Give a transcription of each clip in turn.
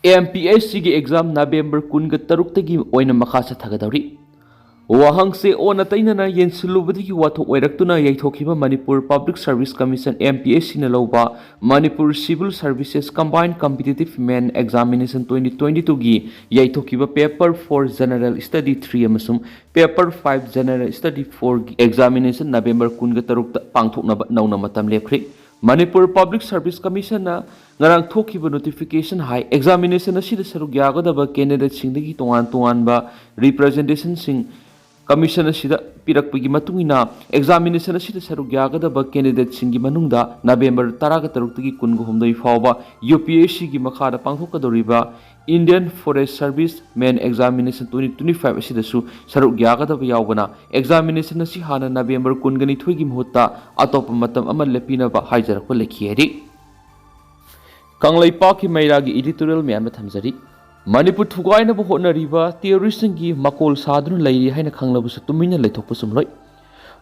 MPSC की exam November 13 ओइना मखा चथगदौरी वाहंग से ओना तैनना येंसिलुबदगी वाथोक ओइरक्तुना यैथोखिबा Manipur public service commission MPSC न लौबा Manipur civil services combined competitive main examination 2022 की यैथोखिबा पेपर 4 जनरल स्टडी 3 अमसुम पेपर 5 जनरल स्टडी 4 की एग्जामिनेशन नवेंबर 13 पांथोकनबा नौना मतम लेखरि Manipur public service commission ngarang thokiba notification hai examination asida saruk yagadaba candidate singdagi tongan tonganba representation sing commission asida pirakpagi matungina examination asida saruk yagadaba candidate singi manungda November 13 tagi 19 fawba UPSC gi makhada pangthokadoriba Indian Forest Service Main Examination 2025 asidasu saruk yagadaba yawbana examination asi hana November 19 gi muhutta atopa matam ama lepinaba haijarakpa lekhiyari Kanglaipak की मैरागी editorial म्याम थमजरी मणिपुर थुगाइनब होटनरिबा टेरोरिस्टकी मकोल सादुन लैरी हाइना खंगलबसु तुमिना लेथोकप सुमलोय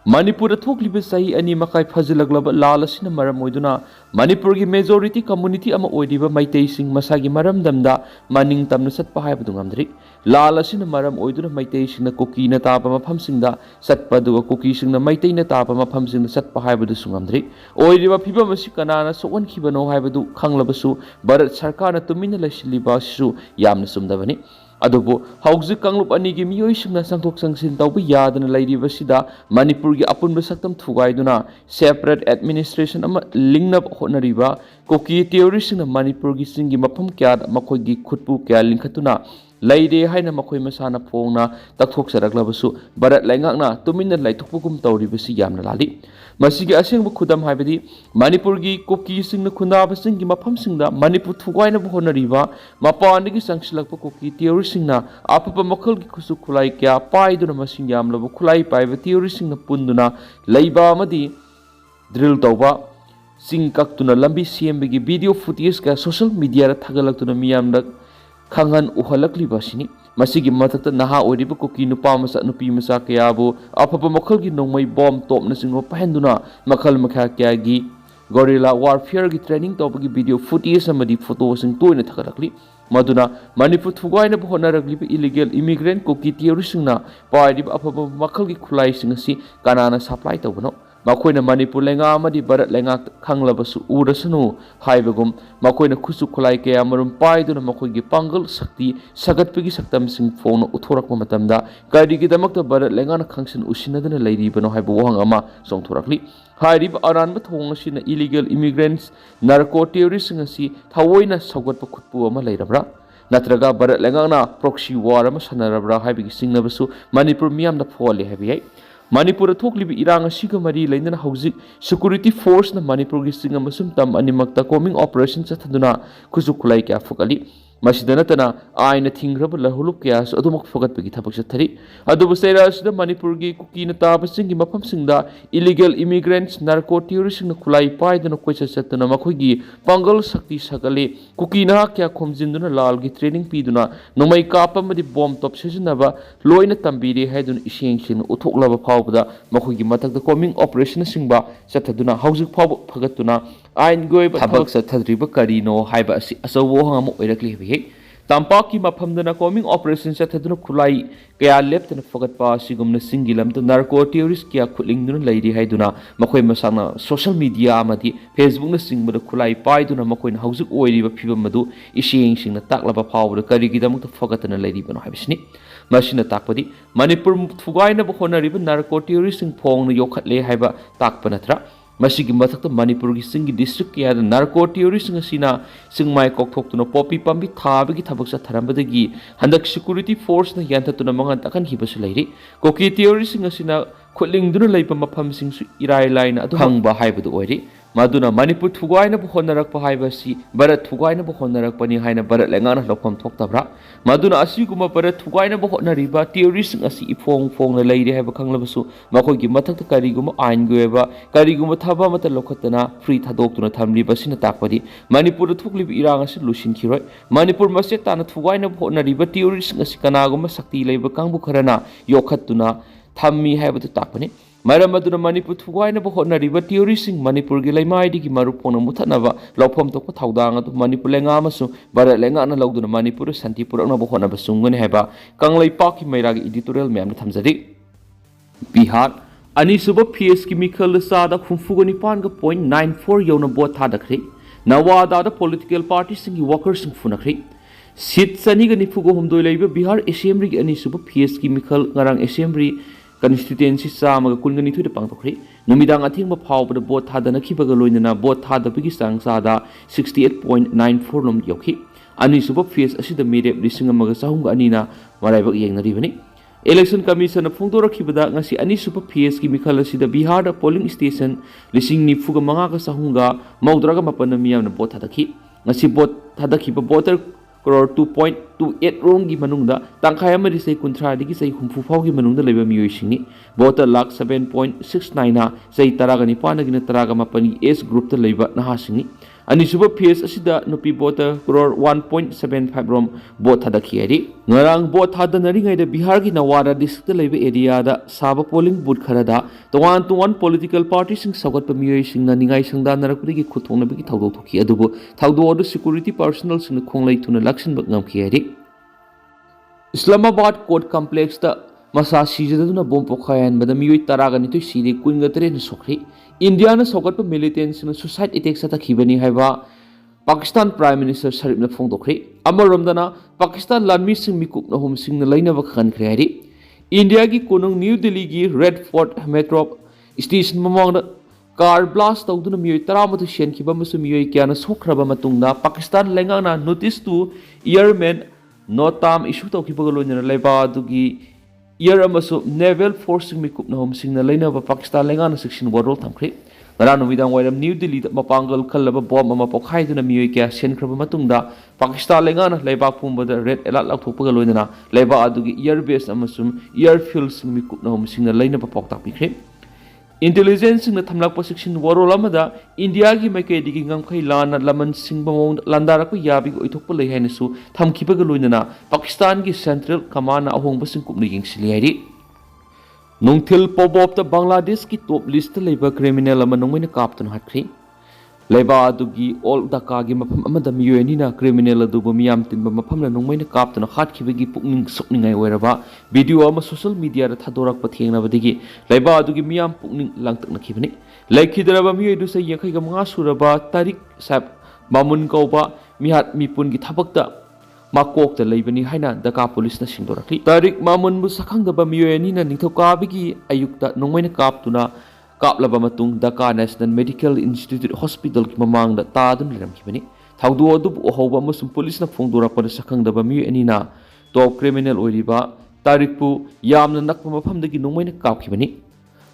मणिपुर थोकलिब सही अनि मकाई फजलगलब लाल असिना मरम ओइदुना मणिपुर की मेजोरिटी कम्युनिटी अमा ओइदिबा मैतै सिंग मसागी मरम दमदा मनिंग तमन सतपा हाइबदु ngamdri लाल असिना मरम ओइदुना मैतै सिंगना कुकीना तापा मफम सिंगदा सतपा दुगा कुकी सिंगना मैतैना तापा मफम सिंगना सतपा हाइबदु सुंgamdri ओइदिबा फिबम असि कनाना सोवन खिबनो हाइबदु खंगलबसु भारत सरकारना तुमिना लैसिलिबा सु यामना सुमदबनी अदुबो हौजिक कांगलुप अनिगी मियोइसिंगना संथोक संसिन तौबा यादना लैरिबसिदा मणिपुर की अपुनब सक्तम थुगाइदुना सेपरेट एडमिनिस्ट्रेशन अमा लिंगनब होटनरिबा कोकी टेरोरिस्टना मणिपुर की सिंगी मफम क्या मखोगी खुदपु क्या लिंखतुना लैरे हाइना मखोय मसाना फोंगना तकथोकसरगलबसु भारत लैंगाकना तुमिना लैथोकपुगुम तौरिबसि यामना लाली मसिगी असेंग खुदम हाइबदी मणिपुर की कोकी सिंगना खुंदाब सिंगी मफम सिंगदा मणिपुर थुगाइनब होटनरिबा मपानदगी संगसिलकप कोकी टेरोरिस्टना आपप मखल की खुसु खुलाई क्या पाइदुना मसिंग यामलब खुलाई पाइब टेरोरिस्टना पुंदुना लैबा अमदी ड्रिल तौबा सिंग कक्तुना लंबी सेमबगी वीडियो फुटेज का सोशल मीडिया थगलक्तुना मियामदा खंगन उहलक्लिबसिनी मसिगी मथक नहा ओरिब कुकी नुपा मसा नुपी मसा कयाबो अफब मखल की नोंमै बॉम टॉपना सिंगो पहन्दुना मखल मखा क्यागी गोरिल्ला वारफेयर की ट्रेनिंग तौबगी वीडियो फुटेज अमदी फोटो सिंग तोयना थगलक्ली मदुना मणिपुर थुगाइनब होटनरक्लिब इलीगल इमिग्रेंट कुकी टेरोरिस्टना पाइरिब अफब मखल की खुलाई सिंग असि कनाना सप्लाई तौबनो मखोइना मणिपुर लेंगा अमदी भारत लेंगा खंगलबसु उरसनु हाइबगुम मखोइना खुसु खुलाई कया मरुम पाइदुना मखोइगी पांगल शक्ति सगतपगी सक्तम सिंग फोन उथोरकप मतमदा करिगिदमक भारत लेंगाना खंगसन उसिनदना लैरिबनो हाइब वहंग अमा सोंथोरकली हाइरिब अरानब थोंगसिना illegal immigrants narco terrorist ngasi थवोइना सौगतप खुटपु अमा लैरबरा नत्रगा भारत लेंगाना प्रॉक्सी वार अमा सनरबरा हाइबगी सिंगनबसु मणिपुर मियामदा फोले हाइबि मणिपुर थोकलिब इरांग असिग मरी लैनना हौजिक सिक्योरिटी फोर्स न मणिपुर की सिंग अमसुम तम अनिमक्ता कोमिंग ऑपरेशन चथदुना खुसु खुलाई क्या फुकली मसिदनतना आइन थिंग्रब लहुलुप क्या अदुमक फगतपगी थबक चथरी अदुबु सेरासिदा मणिपुर की कुकीना ताबसिंगी मफम सिंगदा इलीगल इमिग्रेंट्स नार्को टेरोरिस्ट न खुलाई पाइदुना कोइसा चतना मखोगी पंगल शक्ति सकले कुकीना क्या खोमजिंदुना लाल की ट्रेनिंग पीदुना नोमै कापमदि बॉम टॉप सिजनबा लोइना तंबीरे हाइदुना इसेंसिन उथोकलब फावबदा मखोगी मथकदा कोमिंग ऑपरेशन सिंगबा चथदुना हौजिक फाव फगतुना आइन गोइब थबक चथद्रिब करिनो हाइबा असि असवो हंगम ओइरक्ली हे तंपाक की मफमदना कोमिंग ऑपरेशन चथदुना खुलाई कया लेप्तना फगतपा सिगुमना सिंगी लमदा नार्को टेरोरिस्ट क्या खुलिंगदुना लैरि हाइदुना मखोय मसाना सोशल मीडिया अमदि फेसबुक न सिंगबदा खुलाई पाइदुना मखोयना हौजिक ओइरिबा फिबम मदु इसेंग सिंगना ताकलबा फावबदा करिगिदमक फगतना लैरिबनो हाइबसिनी मसिना ताकपदि मणिपुर थुगाइनब होटनरिबा नार्को टेरोरिस्ट फोंगना योखतले हाइबा ताकप नत्रा मसिगी मथक मणिपुर की सिंगी डिस्ट्रिक्ट क्या नार्को टेरोरिस्ट सिंगमाय कौथोक्तुना पोपी पांबी थाबगी थबक चथरंबदगी हंदक सिक्योरिटी फोर्स न यांथतुना मंगन तखनखिबसु लैरि कोकी टेरोरिस्ट खुलिंगदुना लैब मफम सिंगसु इराय लाइना अदु हंगबा हाइबदु ओइरि मदुना मणिपुर थुगाइनब होटनरकप हाइबसि भारत थुगाइनब होटनरकपनि हाइना भारत लेंगाना लौफम थोक्तब्रा मदुना असिगुमा भारत थुगाइनब होटनरिबा टेरोरिस्ट असि इफोंग फोंगना लैरि हाइब खंगलबसु मखोगी मथक करिगुमा आइन गोयबा करिगुमा थबा मत लोखतना फ्री थादोक्तुना थमलिबसिना ताकपदि मणिपुर थोकलिब इरांग असि लुसिनखिरोय मणिपुर मसे ताना थुगाइनब होटनरिबा टेरोरिस्ट असि कनागुमा शक्ति लैब कांगबु खरना योखतुना थम्मी हैबदु ताकपनि मरम अदुना मणिपुर थुगाइनब होटनरिबा थियोरीसिंग मणिपुर गी लैमाइदिगी मरु फोन मुथनबा लौफम तोप थौदांग अदु मणिपुर लेंगा अमसु भारत लेंगाना लौदुना मणिपुर शांति पुरकनब होटनब सुंगने हैबा कांगलैपाकी मैरागी एडिटोरियल मैम थमजरी बिहार अनीसुब पीएस की मिखल सादा हुंफुगनिपान.94 यौन बोट थादखरि नवादा पॉलिटिकल पार्टी सिंगी वर्कर सिंग फुनखरि सीट सनीग निफुगो हुमदोय लैबा बिहार असेंबली की अनीसुब पीएस की मिखल ngarang असेंबली constituency सामग कुनगनिथुद पांगथोखरि नुमिदांग अथिंग फावबद बोट थादनखिबग लोइनना बोट थादबगी सांगसादा 68.94 लोम यौखि अनीसुब पीएस असिद मेरेप लिसिंग अमग साहुंग अनीना मराइबग येंगनरिबनि इलेक्शन कमीशन फोंदोरखिबदा ngasi अनीसुब पीएस की मिखल असिद बिहार पोलिंग स्टेशन लिसिंग निफुग मंगाग साहुंगा मौद्राग मपन मियामन बोट थादखि ngasi बोट थादखिब वोटर करोड़ 2.28 रोम की मनुंगदा तंखाय अमरि से कुंथ्रादिगी से हुंफु फावगी मनुंगदा लेबा मियोइसिंगनि वोटर लाख 7.69 ना से तरागनि पानगिन तरागा मपनि एस ग्रुप त लेबा नहासिंगनि अनिसुब पीएस असिदा नुपी वोटर करोड़ 1.75 रोम वोट थादखियरि ngarang वोट थादनरिङैदा बिहार की नवादा डिस्ट्रिक्ट लेबा एरियादा साबा पोलिंग बूथ खरदा तोवान पॉलिटिकल पार्टी सिंग सगत मियोइसिंगना निङाइ संदानरकदगी खुथोंनबगी थौदो थोखि अदुबो थौदो अदु सिक्योरिटी पर्सनल सिंग खोंलै थुना लक्षण बगमखियरि इस्लामाबाद कोर्ट कॉम्प्लेक्स ता मसा सीजदुना बोम पोखायनबदा मियोइ तरागनितु सीरे कुइंगतरे सोखरि इंडिया ने सौगत मिलिटेंट्स ने सुसाइड अटैक सतखिबनी हैबा पाकिस्तान प्राइम मिनिस्टर शरीफ ने फोंदोखरि अमरोमदना पाकिस्तान लानमी सिंह मिकुप नहुम सिंह ने लैनब खनखरे हरि इंडिया की कोनुंग न्यू दिल्ली की रेड फोर्ट मेट्रो स्टेशन ममांग कार ब्लास्ट तौदुना मियोइ तरामतु शेनखिबा मसु मियोइ क्याना सोखरबा मतुंगदा पाकिस्तान लेंगाना notice to airman NOTAM issue तौखिबग लोइना लेबा दुगी एयर नेवल फोर्स मिकुप नहुम सिंह लेनब पाकिस्तान लेंगाना सेक्शन वरोल थमख्रि ngara numidang wairam new delhi da mapangal khallaba bomb ama pokhaiduna miyoi kya senkraba matungda pakistan lengana leibak pumbada red alert lathokpaga loinana leiba adugi air base amasum airfield mikup nahum singna leina ba poktak pikre intelligence singna thamlakpa section warol amada india gi maike digi ngamkhai lana laman singba mong landarakpa yabi oithokpa lei hainasu thamkhibaga loinana pakistan gi central command ahongba singkup ni yingsili hairi नोंथिल पोबोप the Bangladesh की top list लेबा criminal अमा नोंमैना कापतन हाटख्रि लेबा अदुगी all Dhaka की मफम अमदा मियोनिना criminal अदुबो मियाम तिनबा मफमना नोंमैना कापतन हाटखिबगी पुकनिंग सुकनिंगाय ओइरबा video अमा social media दा थादोरकपा थेंगनाबदिगी लेबा अदुगी मियाम पुकनिंग लांगतकनखिबनि लेखिदरबा मियोइदु से 35 सुरबा तारिक साब मामुन कौबा मिहात मिपुन की थबकता माकोक द लेबनी हाइना दका पुलिस न सिंदोरखि तारिक मामुनबु सखंगदबा मियोयनी न निथोकाबिगी अयुक्ता नोंमैना कापतुना कापलबा मतुंग दका नेशनल मेडिकल इंस्टीट्यूट हॉस्पिटल की ममांग द तादुन लिरमखिबनि थाउदो अदुब ओहौबा मसुम पुलिस न फोंदोरपद सखंगदबा मियोयनी ना टॉप क्रिमिनल ओइरिबा तारिकपु यामना नकपा मफमदगी नोंमैना कापखिबनि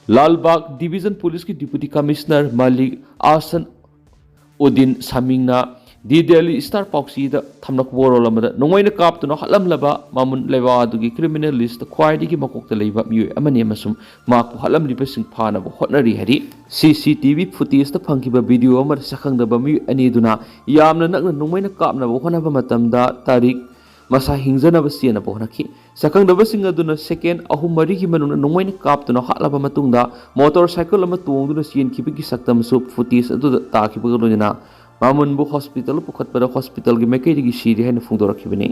लालबाग डिवीजन पुलिस की डिप्यूटी कमिश्नर मालिक आसन उद्दीन सामिंगना दी दिल्ली स्टार पॉक्सी द थमनक वोरोल अमदा नोंगैना कापतुना हलमलबा मामुन लेबा दुगी क्रिमिनल लिस्ट ख्वाइदिगी मकोकता लेबा मियोय अमने मसुम माकु हलमलिबसिंग फानबा होटनरी हरि सीसीटीवी फुटेज द फंगिबा वीडियो अमर सखंगदबा मियोय अनीदुना यामना नगना नोंगैना कापनबा होनबा मतमदा तारिक मसा हिंजनबा सेनबा होनखि सखंगदबसिंग अदुना सेकेंड अहु मरी की मनुना नोंगैना कापतुना हलबा मतुंगदा मोटरसाइकिल अमा तोंगदुना सेनखिबगी सक्तमसु फुटेज अदु ताखिबगा लोजना मामुनबु हॉस्पिटल पुखतपदा हॉस्पिटल की मैकेदी सीरी है फोंदोरखिबनि